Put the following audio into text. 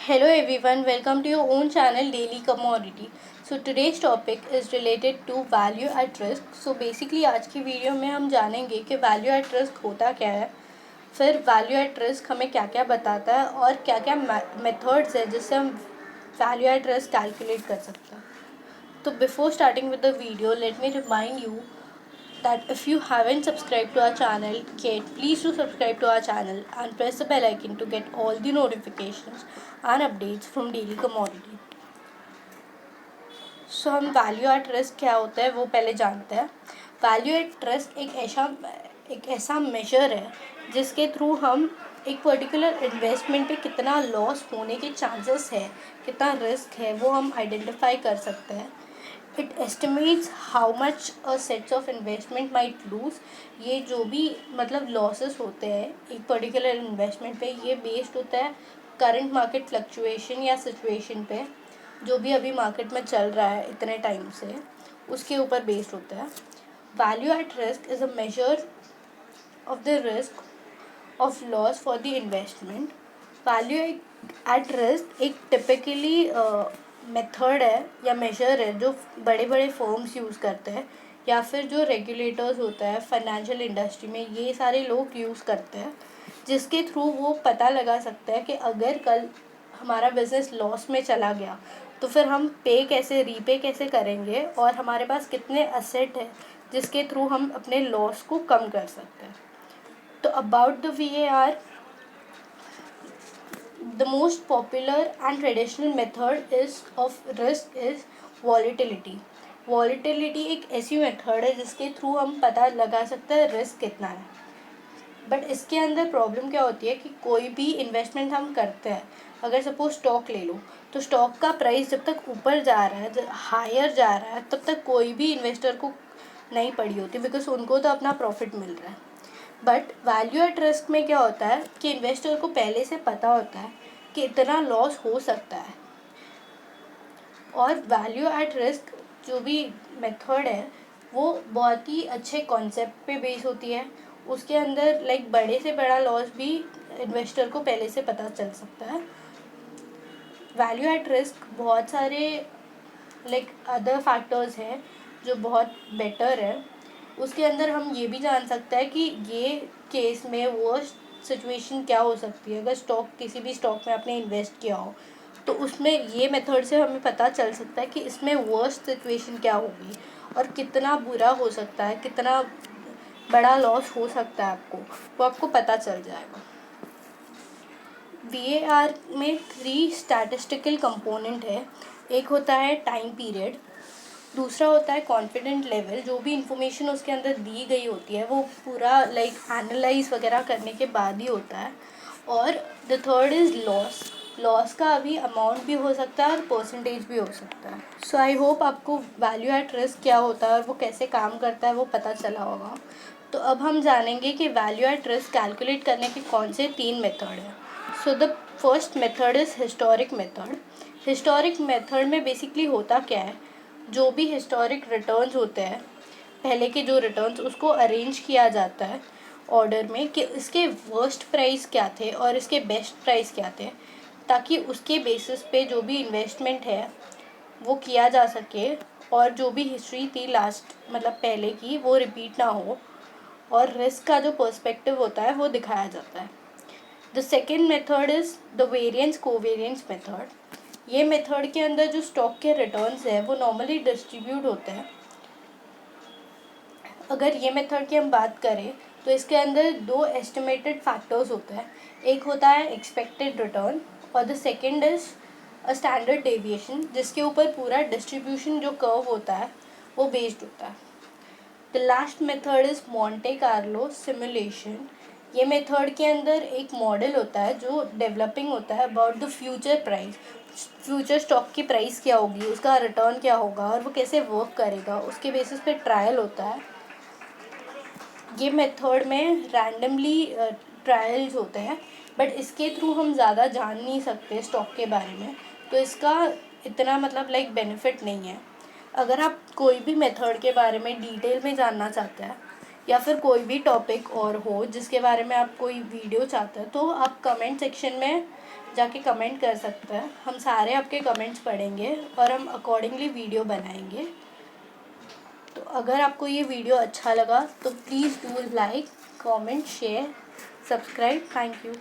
Hello everyone, welcome to your own channel Daily Commodity. So today's topic is related to value at risk. So basically आज की video में हम जानेंगे कि value at risk होता क्या है, फिर value at risk हमें क्या क्या बताता है और क्या क्या methods है जिससे हम value at risk calculate कर सकते हैं. तो before starting with the video, let me remind you that if you haven't subscribed to our channel yet, please do subscribe to our channel and press the bell icon to get all the notifications and updates from Daily Commodity. So हम value at risk क्या होता है वो पहले जानते हैं. Value at risk एक ऐसा मेजर है जिसके थ्रू हम एक पर्टिकुलर इन्वेस्टमेंट पे कितना लॉस होने के चांसेस है, कितना रिस्क है, वो हम आइडेंटिफाई कर सकते हैं. It estimates how much a sets of investment might lose. ये जो भी मतलब लॉसेस होते हैं एक पर्टिकुलर इन्वेस्टमेंट पे, ये बेस्ड होता है करंट मार्केट फ्लक्चुएशन या सिचुएशन पे, जो भी अभी मार्केट में चल रहा है इतने टाइम से, उसके ऊपर बेस्ड होता है. Value at risk is a measure of the risk of loss for the investment. Value at risk एक टिपिकली मेथड है या मेजर है जो बड़े बड़े फर्म्स यूज़ करते हैं या फिर जो रेगुलेटर्स होता है फाइनेंशियल इंडस्ट्री में, ये सारे लोग यूज़ करते हैं, जिसके थ्रू वो पता लगा सकता है कि अगर कल हमारा बिज़नेस लॉस में चला गया तो फिर हम रीपे कैसे करेंगे और हमारे पास कितने असेट है जिसके थ्रू हम अपने लॉस को कम कर सकते हैं. तो about the VAR, the most popular and traditional method of risk is volatility. Volatility एक ऐसी मेथड है जिसके थ्रू हम पता लगा सकते हैं रिस्क कितना है. बट इसके अंदर प्रॉब्लम क्या होती है कि कोई भी इन्वेस्टमेंट हम करते हैं, अगर सपोज स्टॉक ले लो, तो स्टॉक का प्राइस जब तक ऊपर जा रहा है, हायर जा रहा है, तब तक कोई भी इन्वेस्टर को नहीं पड़ी होती, बिकॉज उनको तो अपना प्रॉफिट मिल रहा है. बट वैल्यू एट रिस्क में क्या होता है कि इन्वेस्टर को पहले से पता होता है कि इतना लॉस हो सकता है. और वैल्यू एट रिस्क जो भी मेथड है वो बहुत ही अच्छे कॉन्सेप्ट पे बेस होती है. उसके अंदर बड़े से बड़ा लॉस भी इन्वेस्टर को पहले से पता चल सकता है. वैल्यू एट रिस्क बहुत सारे अदर फैक्टर्स हैं जो बहुत बेटर है. उसके अंदर हम ये भी जान सकते हैं कि ये केस में वर्स्ट सिचुएशन क्या हो सकती है. अगर किसी भी स्टॉक में आपने इन्वेस्ट किया हो तो उसमें ये मेथड से हमें पता चल सकता है कि इसमें वर्स्ट सिचुएशन क्या होगी और कितना बुरा हो सकता है, कितना बड़ा लॉस हो सकता है आपको, वो आपको पता चल जाएगा. VAR में 3 स्टैटिस्टिकल कंपोनेंट है. एक होता है टाइम पीरियड, दूसरा होता है कॉन्फिडेंट लेवल, जो भी इंफॉर्मेशन उसके अंदर दी गई होती है वो पूरा एनालाइज वगैरह करने के बाद ही होता है. और द थर्ड इज़ लॉस का अभी अमाउंट भी हो सकता है और परसेंटेज भी हो सकता है. सो आई होप आपको वैल्यू एट रिस्क क्या होता है और वो कैसे काम करता है वो पता चला होगा. तो अब हम जानेंगे कि वैल्यू एट रिस्क कैलकुलेट करने के कौन से 3 मेथड हैं. So the first method is historic method. Historic method में बेसिकली होता क्या है, जो भी हिस्टोरिक रिटर्न्स होते हैं, पहले के जो रिटर्न्स, उसको अरेंज किया जाता है ऑर्डर में कि इसके वर्स्ट प्राइस क्या थे और इसके बेस्ट प्राइस क्या थे, ताकि उसके बेसिस पे जो भी इन्वेस्टमेंट है वो किया जा सके और जो भी हिस्ट्री थी पहले की वो रिपीट ना हो और रिस्क का जो पर्सपेक्टिव होता है वो दिखाया जाता है. The second method is the variance covariance method. ये मेथड के अंदर जो स्टॉक के रिटर्न्स है वो नॉर्मली डिस्ट्रीब्यूट होते हैं. अगर ये मेथड की हम बात करें तो इसके अंदर 2 एस्टिमेटेड फैक्टर्स होते हैं. एक होता है एक्सपेक्टेड रिटर्न और the second is a standard deviation, जिसके ऊपर पूरा डिस्ट्रीब्यूशन जो कर्व होता है वो बेस्ड होता है. The last method is Monte Carlo simulation. ये मेथड के अंदर एक मॉडल होता है जो डेवलपिंग होता है about the future price. Future stock की प्राइस क्या होगी, उसका रिटर्न क्या होगा और वो कैसे वर्क करेगा, उसके बेसिस पे ट्रायल होता है. ये मेथड में रैंडमली ट्रायल्स होते हैं, बट इसके थ्रू हम ज़्यादा जान नहीं सकते स्टॉक के बारे में, तो इसका इतना बेनिफिट नहीं है. अगर आप कोई भी मेथड के बारे में डिटेल में जानना चाहते हैं या फिर कोई भी टॉपिक और हो जिसके बारे में आप कोई वीडियो चाहते हैं, तो आप कमेंट सेक्शन में जाके कमेंट कर सकते हैं। हम सारे आपके कमेंट्स पढ़ेंगे और हम अकॉर्डिंगली वीडियो बनाएंगे। तो अगर आपको ये वीडियो अच्छा लगा तो please do like, comment, share, subscribe. Thank you.